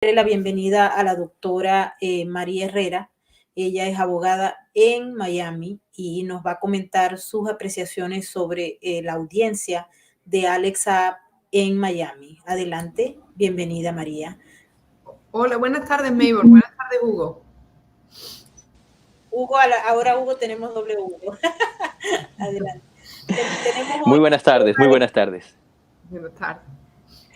La bienvenida a la doctora María Herrera. Ella es abogada en Miami y nos va a comentar sus apreciaciones sobre la audiencia de Alex Saab en Miami. Adelante, bienvenida María. Hola, buenas tardes, Maybor. Buenas tardes, Hugo. Ahora Hugo tenemos doble Hugo. Adelante. Muy buenas tardes, muy buenas tardes. Buenas tardes.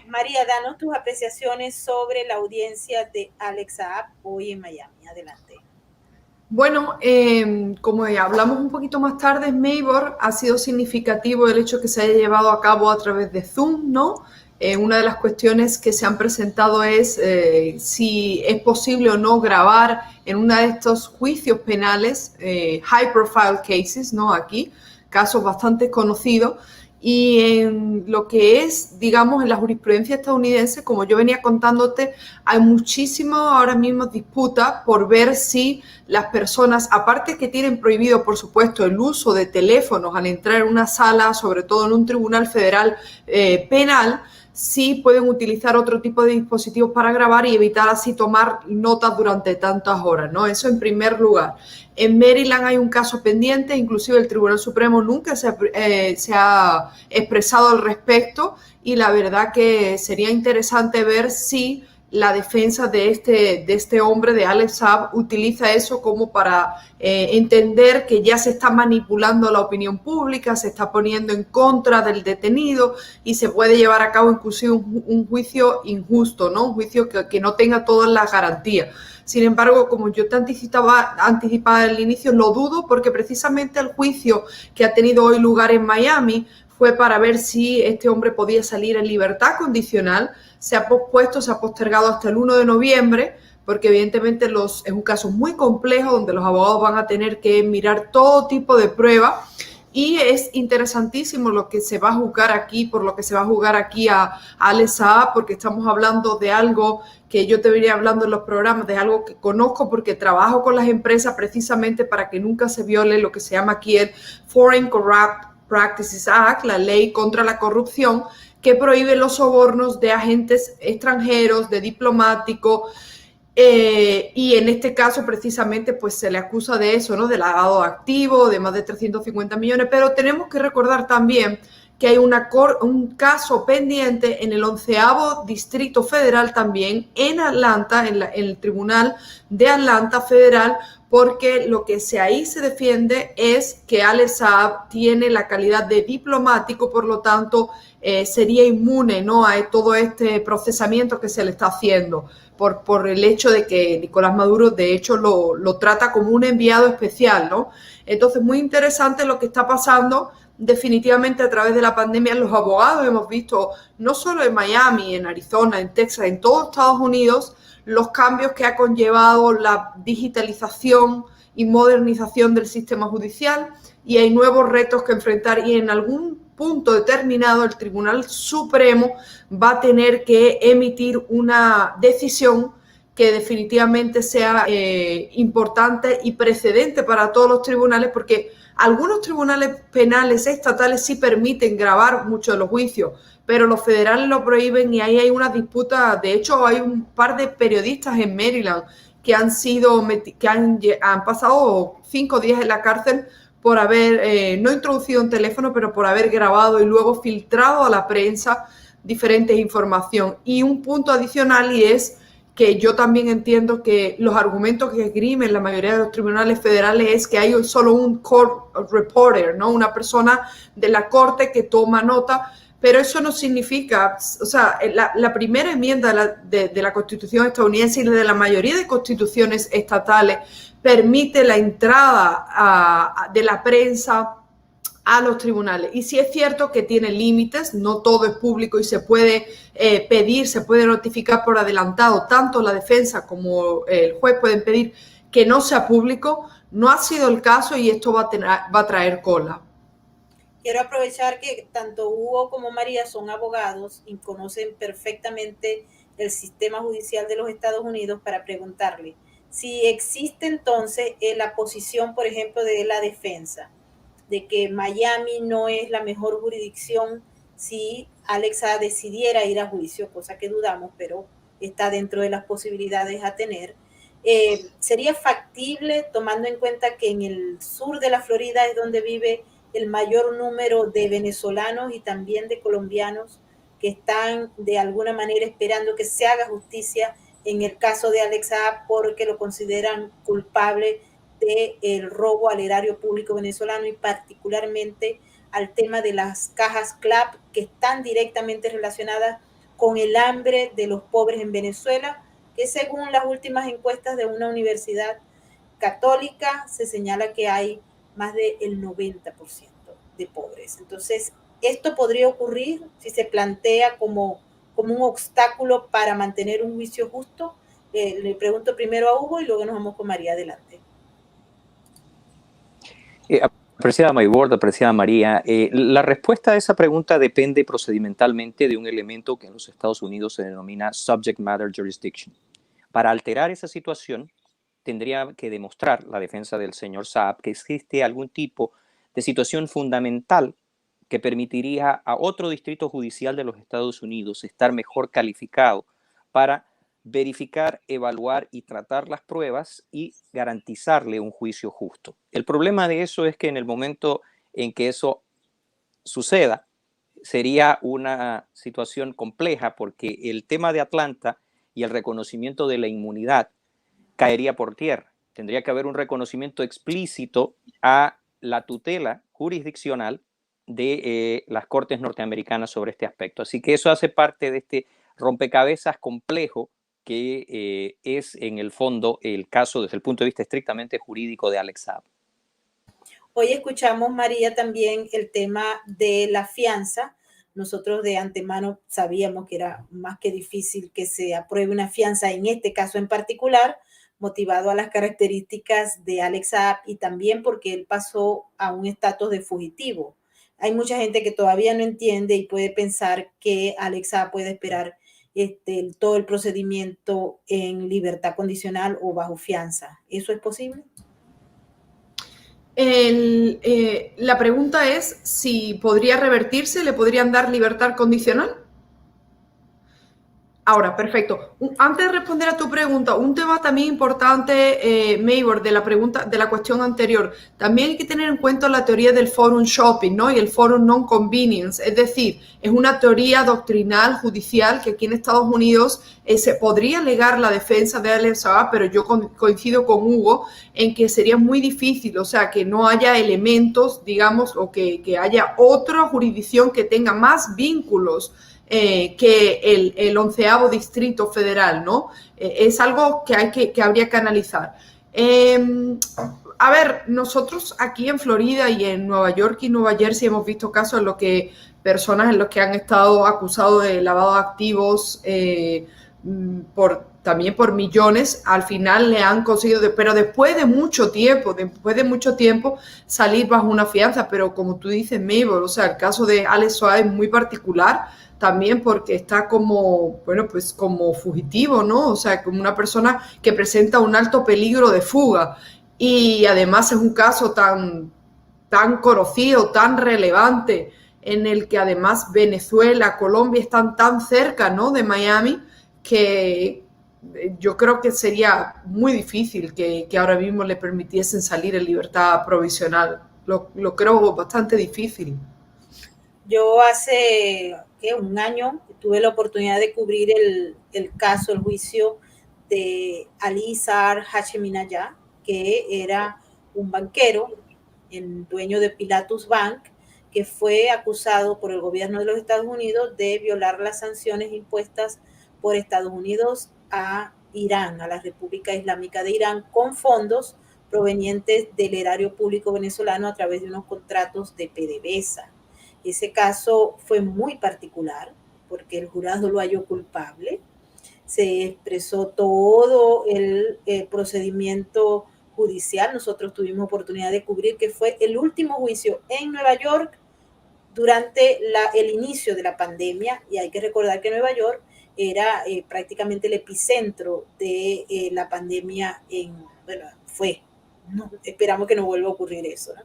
María, danos tus apreciaciones sobre la audiencia de Alex Saab hoy en Miami. Adelante. Bueno, como hablamos un poquito más tarde, Maybor, ha sido significativo el hecho que se haya llevado a cabo a través de Zoom, ¿no? Una de las cuestiones que se han presentado es si es posible o no grabar en uno de estos juicios penales, high profile cases, ¿no? Aquí, casos bastante conocidos. Y en lo que es, digamos, en la jurisprudencia estadounidense, como yo venía contándote, hay muchísimas ahora mismo disputas por ver si las personas, aparte que tienen prohibido, por supuesto, el uso de teléfonos al entrar en una sala, sobre todo en un tribunal federal penal, sí pueden utilizar otro tipo de dispositivos para grabar y evitar así tomar notas durante tantas horas, ¿no? Eso en primer lugar. En Maryland hay un caso pendiente, inclusive el Tribunal Supremo nunca se ha expresado al respecto y la verdad que sería interesante ver si la defensa de este hombre, de Alex Saab, utiliza eso como para entender que ya se está manipulando la opinión pública, se está poniendo en contra del detenido y se puede llevar a cabo inclusive un juicio injusto, ¿no? Un juicio que no tenga todas las garantías. Sin embargo, como yo te anticipaba al inicio, lo dudo porque precisamente el juicio que ha tenido hoy lugar en Miami fue para ver si este hombre podía salir en libertad condicional. Se ha pospuesto, se ha postergado hasta el 1 de noviembre, porque evidentemente es un caso muy complejo donde los abogados van a tener que mirar todo tipo de pruebas. Y es interesantísimo lo que se va a juzgar aquí, por lo que se va a juzgar aquí a Alex Saab, porque estamos hablando de algo que yo te venía hablando en los programas, de algo que conozco porque trabajo con las empresas precisamente para que nunca se viole lo que se llama aquí el Foreign Corrupt Practices Act, la ley contra la corrupción, que prohíbe los sobornos de agentes extranjeros, de diplomáticos, y en este caso precisamente pues se le acusa de eso, ¿no? De lavado activo, de más de 350 millones, pero tenemos que recordar también que hay un caso pendiente en el 11º Distrito Federal también en Atlanta, en el Tribunal de Atlanta Federal, porque lo que ahí se defiende es que Alex Saab tiene la calidad de diplomático, por lo tanto sería inmune, ¿no? A todo este procesamiento que se le está haciendo por el hecho de que Nicolás Maduro de hecho lo trata como un enviado especial, ¿no? Entonces, muy interesante lo que está pasando. Definitivamente a través de la pandemia los abogados hemos visto, no solo en Miami, en Arizona, en Texas, en todos Estados Unidos, los cambios que ha conllevado la digitalización y modernización del sistema judicial, y hay nuevos retos que enfrentar, y en algún punto determinado el Tribunal Supremo va a tener que emitir una decisión que definitivamente sea importante y precedente para todos los tribunales, porque algunos tribunales penales estatales sí permiten grabar muchos de los juicios, pero los federales lo prohíben y ahí hay una disputa. De hecho, hay un par de periodistas en Maryland que han pasado 5 días en la cárcel por haber no introducido un teléfono, pero por haber grabado y luego filtrado a la prensa diferentes información. Y un punto adicional, y es que yo también entiendo que los argumentos que esgrimen la mayoría de los tribunales federales es que hay solo un court reporter, ¿no? Una persona de la corte que toma nota, pero eso no significa, o sea, la primera enmienda de la Constitución estadounidense y de la mayoría de constituciones estatales permite la entrada de la prensa a los tribunales. Y sí es cierto que tiene límites, no todo es público y se puede pedir, se puede notificar por adelantado, tanto la defensa como el juez pueden pedir que no sea público. No ha sido el caso y esto va a traer cola. Quiero aprovechar que tanto Hugo como María son abogados y conocen perfectamente el sistema judicial de los Estados Unidos para preguntarle si existe entonces la posición, por ejemplo, de la defensa, de que Miami no es la mejor jurisdicción si Alexa decidiera ir a juicio, cosa que dudamos, pero está dentro de las posibilidades a tener. ¿Sería factible, tomando en cuenta que en el sur de la Florida es donde vive el mayor número de venezolanos y también de colombianos que están de alguna manera esperando que se haga justicia en el caso de Alex Saab porque lo consideran culpable del robo al erario público venezolano y particularmente al tema de las cajas CLAP que están directamente relacionadas con el hambre de los pobres en Venezuela, que según las últimas encuestas de una universidad católica se señala que hay más del 90% de pobres. Entonces, esto podría ocurrir si se plantea como un obstáculo para mantener un juicio justo. Le pregunto primero a Hugo y luego nos vamos con María. Adelante. Apreciada Maybord, apreciada María, la respuesta a esa pregunta depende procedimentalmente de un elemento que en los Estados Unidos se denomina subject matter jurisdiction. Para alterar esa situación, tendría que demostrar la defensa del señor Saab que existe algún tipo de situación fundamental que permitiría a otro distrito judicial de los Estados Unidos estar mejor calificado para verificar, evaluar y tratar las pruebas y garantizarle un juicio justo. El problema de eso es que en el momento en que eso suceda, sería una situación compleja porque el tema de Atlanta y el reconocimiento de la inmunidad caería por tierra. Tendría que haber un reconocimiento explícito a la tutela jurisdiccional de las Cortes norteamericanas sobre este aspecto. Así que eso hace parte de este rompecabezas complejo que es en el fondo el caso desde el punto de vista estrictamente jurídico de Alex Saab. Hoy escuchamos, María, también el tema de la fianza. Nosotros de antemano sabíamos que era más que difícil que se apruebe una fianza en este caso en particular, motivado a las características de Alex Saab y también porque él pasó a un estatus de fugitivo. Hay mucha gente que todavía no entiende y puede pensar que Alex Saab puede esperar todo el procedimiento en libertad condicional o bajo fianza. ¿Eso es posible? La pregunta es si podría revertirse, ¿le podrían dar libertad condicional? Ahora, perfecto. Antes de responder a tu pregunta, un tema también importante, Maybor, de la cuestión anterior. También hay que tener en cuenta la teoría del forum shopping, ¿no? Y el forum non-convenience. Es decir, es una teoría doctrinal judicial que aquí en Estados Unidos se podría alegar la defensa de Alex Saab, pero yo coincido con Hugo en que sería muy difícil, o sea, que no haya elementos, digamos, o que haya otra jurisdicción que tenga más vínculos que el 11º Distrito Federal, ¿no? Es algo que habría que analizar. A ver, nosotros aquí en Florida y en Nueva York y Nueva Jersey hemos visto casos en los que personas en los que han estado acusados de lavado de activos también por millones, al final le han conseguido, pero después de mucho tiempo salir bajo una fianza. Pero como tú dices, Mabel, o sea, el caso de Alex Saab es muy particular, también porque está como, bueno, pues como fugitivo, ¿no? O sea, como una persona que presenta un alto peligro de fuga. Y además es un caso tan conocido, tan relevante, en el que además Venezuela, Colombia están tan cerca, ¿no?, de Miami, que yo creo que sería muy difícil que ahora mismo le permitiesen salir en libertad provisional. Lo creo bastante difícil. Yo hace un año tuve la oportunidad de cubrir el caso, el juicio de Ali Saar Hasheminaya, que era un banquero, el dueño de Pilatus Bank, que fue acusado por el gobierno de los Estados Unidos de violar las sanciones impuestas por Estados Unidos a Irán, a la República Islámica de Irán, con fondos provenientes del erario público venezolano a través de unos contratos de PDVSA. Ese caso fue muy particular porque el jurado lo halló culpable. Se expresó todo el procedimiento judicial. Nosotros tuvimos oportunidad de cubrir que fue el último juicio en Nueva York durante el inicio de la pandemia, y hay que recordar que Nueva York era prácticamente el epicentro de la pandemia no, esperamos que no vuelva a ocurrir eso, ¿no?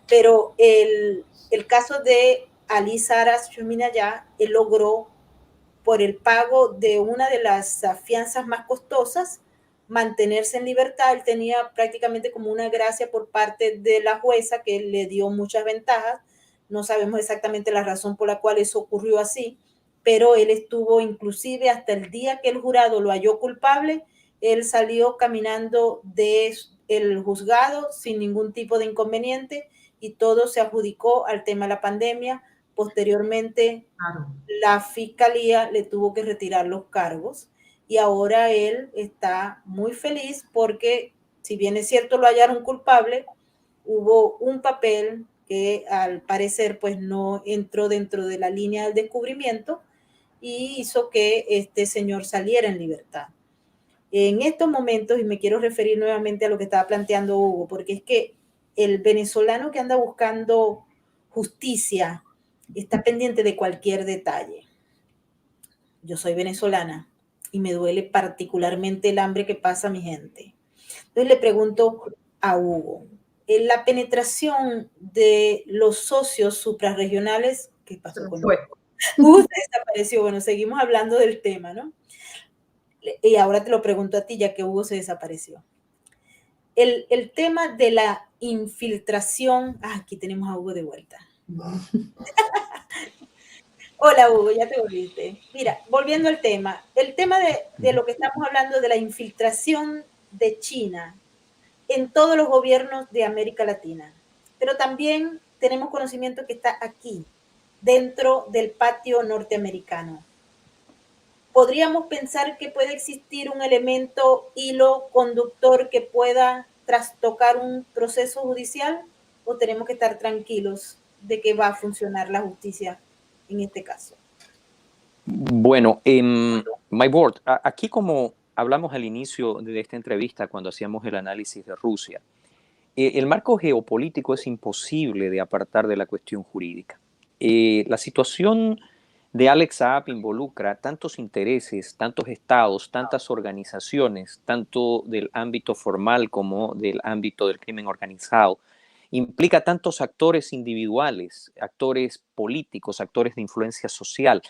Pero el caso de Ali Saar Hasheminaya, él logró por el pago de una de las fianzas más costosas, mantenerse en libertad. Él tenía prácticamente como una gracia por parte de la jueza que le dio muchas ventajas. No sabemos exactamente la razón por la cual eso ocurrió así, pero él estuvo inclusive hasta el día que el jurado lo halló culpable, él salió caminando del juzgado sin ningún tipo de inconveniente y todo se adjudicó al tema de la pandemia. Posteriormente, Claro. la fiscalía le tuvo que retirar los cargos y ahora él está muy feliz porque, si bien es cierto lo hallaron culpable, hubo un papel que al parecer pues no entró dentro de la línea del descubrimiento y hizo que este señor saliera en libertad. En estos momentos, y me quiero referir nuevamente a lo que estaba planteando Hugo, porque es que el venezolano que anda buscando justicia está pendiente de cualquier detalle. Yo soy venezolana y me duele particularmente el hambre que pasa mi gente. Entonces le pregunto a Hugo, en la penetración de los socios suprarregionales, ¿qué pasó con Fue. Hugo? Se desapareció. Bueno, seguimos hablando del tema, ¿no? Y ahora te lo pregunto a ti, ya que Hugo se desapareció. El tema de la infiltración, aquí tenemos a Hugo de vuelta. Hola Hugo, ya te volviste. Mira, volviendo al tema, el tema de lo que estamos hablando de la infiltración de China en todos los gobiernos de América Latina, pero también tenemos conocimiento que está aquí, dentro del patio norteamericano. ¿Podríamos pensar que puede existir un elemento hilo conductor que pueda trastocar un proceso judicial o tenemos que estar tranquilos de que va a funcionar la justicia en este caso? Bueno, my board, aquí como hablamos al inicio de esta entrevista cuando hacíamos el análisis de Rusia, el marco geopolítico es imposible de apartar de la cuestión jurídica. La situación de Alex Saab involucra tantos intereses, tantos estados, tantas organizaciones, tanto del ámbito formal como del ámbito del crimen organizado. Implica tantos actores individuales, actores políticos, actores de influencia social,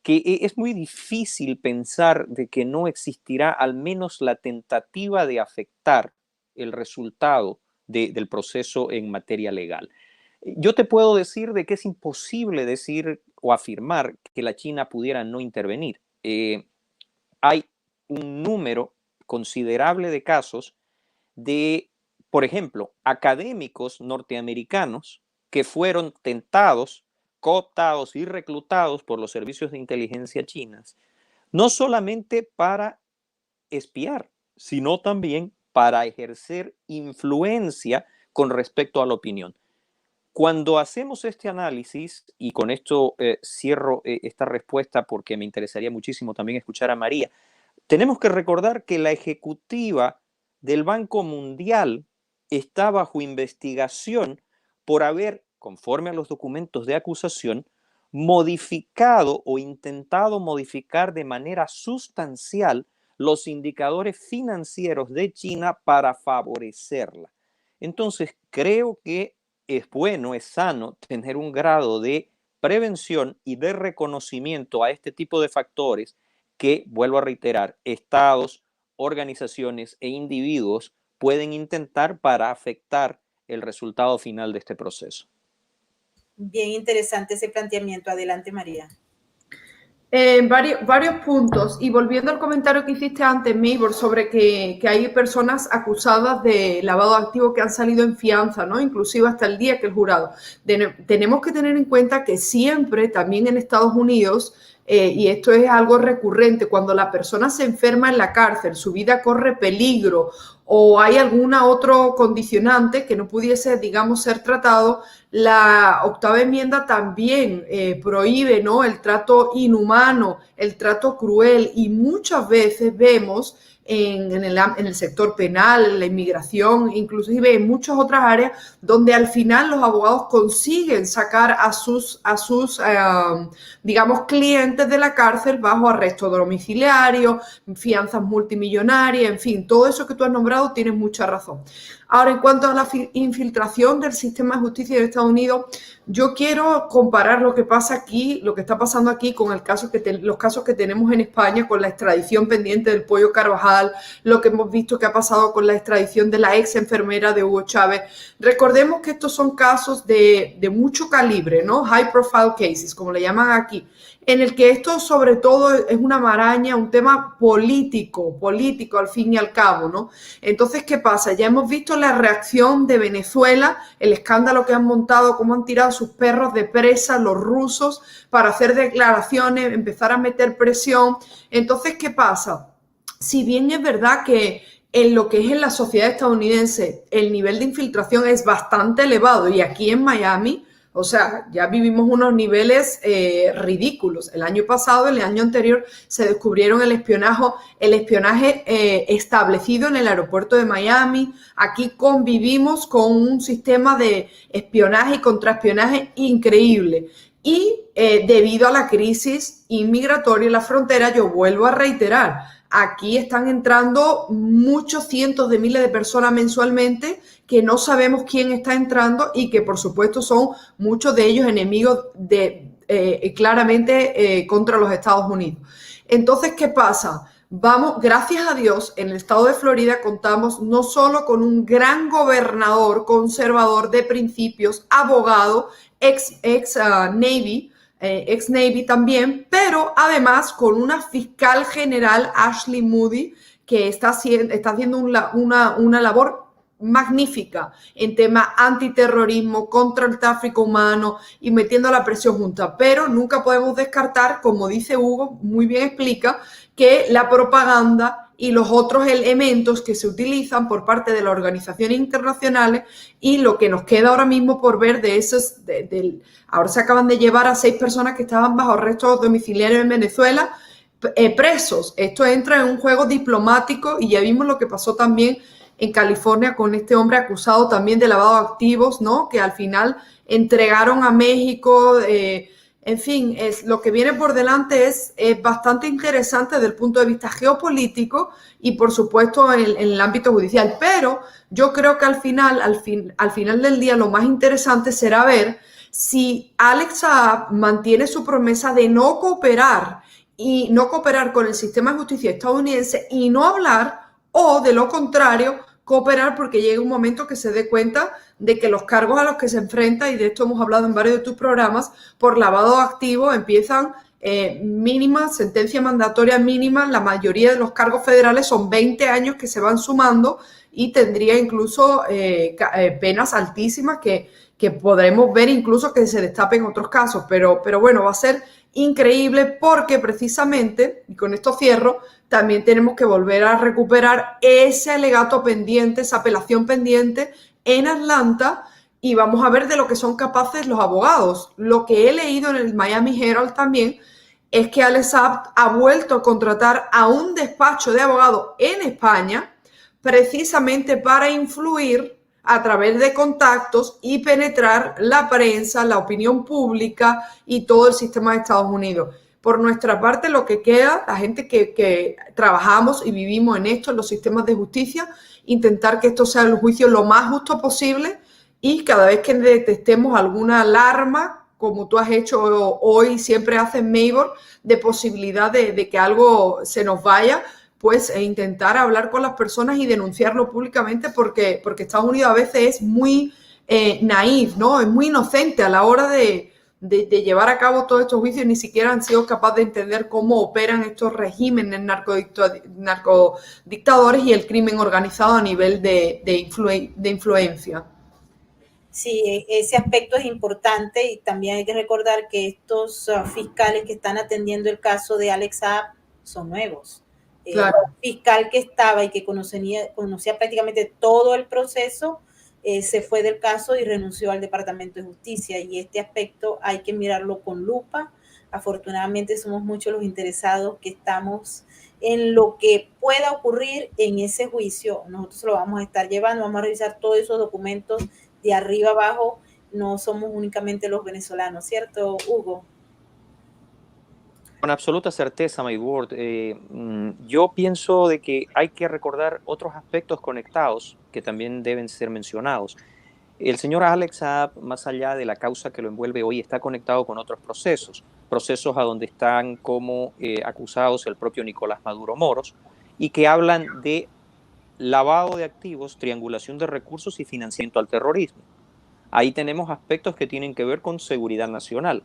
que es muy difícil pensar de que no existirá al menos la tentativa de afectar el resultado del proceso en materia legal. Yo te puedo decir de que es imposible decir o afirmar que la China pudiera no intervenir. Hay un número considerable de casos de, por ejemplo, académicos norteamericanos que fueron tentados, cooptados y reclutados por los servicios de inteligencia chinas, no solamente para espiar, sino también para ejercer influencia con respecto a la opinión. Cuando hacemos este análisis, y con esto cierro esta respuesta porque me interesaría muchísimo también escuchar a María, tenemos que recordar que la ejecutiva del Banco Mundial está bajo investigación por haber, conforme a los documentos de acusación, modificado o intentado modificar de manera sustancial los indicadores financieros de China para favorecerla. Entonces, creo que es bueno, es sano tener un grado de prevención y de reconocimiento a este tipo de factores que, vuelvo a reiterar, estados, organizaciones e individuos pueden intentar para afectar el resultado final de este proceso. Bien interesante ese planteamiento. Adelante, María. Varios puntos. Y volviendo al comentario que hiciste antes, Maybor, sobre que hay personas acusadas de lavado de activos que han salido en fianza, ¿no? Inclusive hasta el día que el jurado. Tenemos que tener en cuenta que siempre, también en Estados Unidos, y esto es algo recurrente, cuando la persona se enferma en la cárcel, su vida corre peligro o hay alguna otro condicionante que no pudiese, digamos, ser tratado, la octava enmienda también prohíbe, ¿no?, el trato inhumano, el trato cruel, y muchas veces vemos en el sector penal, en la inmigración, inclusive en muchas otras áreas, donde al final los abogados consiguen sacar a sus digamos, clientes de la cárcel bajo arresto domiciliario, fianzas multimillonarias, en fin, todo eso que tú has nombrado tienes mucha razón. Ahora, en cuanto a la infiltración del sistema de justicia de Estados Unidos, yo quiero comparar lo que pasa aquí, lo que está pasando aquí con el caso los casos que tenemos en España con la extradición pendiente del Pollo Carvajal, lo que hemos visto que ha pasado con la extradición de la ex enfermera de Hugo Chávez. Recordemos que estos son casos de mucho calibre, ¿no? High profile cases, como le llaman aquí, en el que esto sobre todo es una maraña, un tema político al fin y al cabo, ¿no? Entonces, ¿qué pasa? Ya hemos visto la reacción de Venezuela, el escándalo que han montado, cómo han tirado sus perros de presa los rusos para hacer declaraciones, empezar a meter presión. Entonces, ¿qué pasa? Si bien es verdad que en lo que es en la sociedad estadounidense el nivel de infiltración es bastante elevado y aquí en Miami, o sea, ya vivimos unos niveles ridículos. El año pasado, el año anterior, se descubrieron el espionaje establecido en el aeropuerto de Miami. Aquí convivimos con un sistema de espionaje y contraespionaje increíble. Y debido a la crisis inmigratoria en la frontera, yo vuelvo a reiterar, aquí están entrando muchos cientos de miles de personas mensualmente que no sabemos quién está entrando y que por supuesto son muchos de ellos enemigos claramente contra los Estados Unidos. Entonces, ¿qué pasa? Vamos, gracias a Dios, en el estado de Florida contamos no solo con un gran gobernador conservador de principios, abogado, ex Navy también, pero además con una fiscal general, Ashley Moody, que está haciendo una labor magnífica en temas antiterrorismo, contra el tráfico humano y metiendo la presión junta. Pero nunca podemos descartar, como dice Hugo, muy bien explica, que la propaganda y los otros elementos que se utilizan por parte de las organizaciones internacionales y lo que nos queda ahora mismo por ver de esos, ahora se acaban de llevar a 6 personas que estaban bajo arresto domiciliario en Venezuela, presos. Esto entra en un juego diplomático y ya vimos lo que pasó también en California con este hombre acusado también de lavado de activos, ¿no? Que al final entregaron a México. En fin, lo que viene por delante es bastante interesante desde el punto de vista geopolítico y por supuesto en el ámbito judicial. Pero yo creo que al final del día lo más interesante será ver si Alex Saab mantiene su promesa de no cooperar con el sistema de justicia estadounidense y no hablar, o de lo contrario, cooperar porque llega un momento que se dé cuenta de que los cargos a los que se enfrenta, y de esto hemos hablado en varios de tus programas, por lavado de activos empiezan mínimas, sentencia mandatoria mínima, la mayoría de los cargos federales son 20 años que se van sumando y tendría incluso penas altísimas que podremos ver incluso que se destapen otros casos, pero bueno, va a ser increíble porque precisamente, y con esto cierro, también tenemos que volver a recuperar ese alegato pendiente, esa apelación pendiente en Atlanta y vamos a ver de lo que son capaces los abogados. Lo que he leído en el Miami Herald también es que Alex Saab ha vuelto a contratar a un despacho de abogados en España precisamente para influir a través de contactos y penetrar la prensa, la opinión pública y todo el sistema de Estados Unidos. Por nuestra parte, lo que queda, la gente que trabajamos y vivimos en esto, en los sistemas de justicia, intentar que esto sea el juicio lo más justo posible y cada vez que detectemos alguna alarma, como tú has hecho hoy, siempre haces, Maybor, de posibilidad de que algo se nos vaya, pues intentar hablar con las personas y denunciarlo públicamente porque Estados Unidos a veces es muy naif, ¿no? Es muy inocente a la hora de llevar a cabo todos estos juicios, ni siquiera han sido capaces de entender cómo operan estos regímenes narcodictadores y el crimen organizado a nivel de influencia. Sí, ese aspecto es importante y también hay que recordar que estos fiscales que están atendiendo el caso de Alex Saab son nuevos. Claro. El fiscal que estaba y que conocía prácticamente todo el proceso se fue del caso y renunció al Departamento de Justicia y este aspecto hay que mirarlo con lupa. Afortunadamente somos muchos los interesados que estamos en lo que pueda ocurrir en ese juicio. Nosotros lo vamos a estar llevando, vamos a revisar todos esos documentos de arriba abajo, no somos únicamente los venezolanos, ¿cierto, Hugo? Con absoluta certeza, Maybor. Yo pienso de que hay que recordar otros aspectos conectados que también deben ser mencionados. el señor Alex Saab, más allá de la causa que lo envuelve hoy, está conectado con otros procesos a donde están como acusados el propio Nicolás Maduro Moros, y que hablan de lavado de activos, triangulación de recursos y financiamiento al terrorismo. Ahí tenemos aspectos que tienen que ver con seguridad nacional.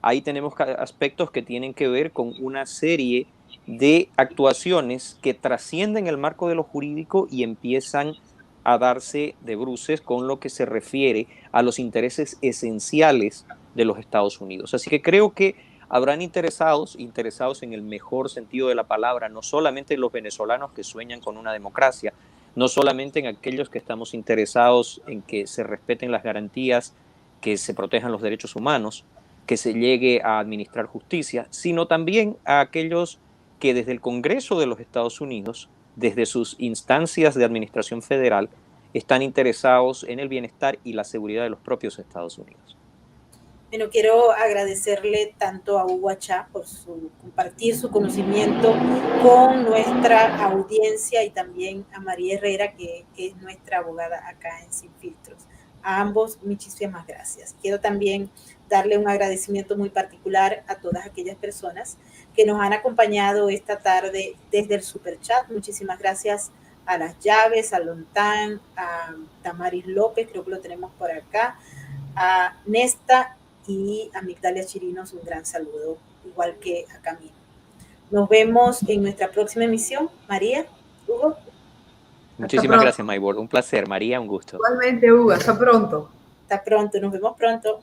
Ahí tenemos aspectos que tienen que ver con una serie de actuaciones que trascienden el marco de lo jurídico y empiezan a darse de bruces con lo que se refiere a los intereses esenciales de los Estados Unidos. Así que creo que habrán interesados en el mejor sentido de la palabra, no solamente los venezolanos que sueñan con una democracia, no solamente en aquellos que estamos interesados en que se respeten las garantías, que se protejan los derechos humanos, que se llegue a administrar justicia, sino también a aquellos que desde el Congreso de los Estados Unidos, desde sus instancias de administración federal, están interesados en el bienestar y la seguridad de los propios Estados Unidos. Bueno, quiero agradecerle tanto a Hugo Achá por compartir su conocimiento con nuestra audiencia y también a María Herrera, que es nuestra abogada acá en Sin Filtros. A ambos, muchísimas gracias. Quiero también darle un agradecimiento muy particular a todas aquellas personas que nos han acompañado esta tarde desde el Superchat. Muchísimas gracias a Las Llaves, a Lontán, a Tamaris López, creo que lo tenemos por acá, a Nesta y a Migdalia Chirinos, un gran saludo, igual que a Camilo. Nos vemos en nuestra próxima emisión. María, Hugo. Muchísimas gracias, Maybor. Un placer. María, un gusto. Igualmente, Hugo. Hasta pronto. Hasta pronto. Nos vemos pronto.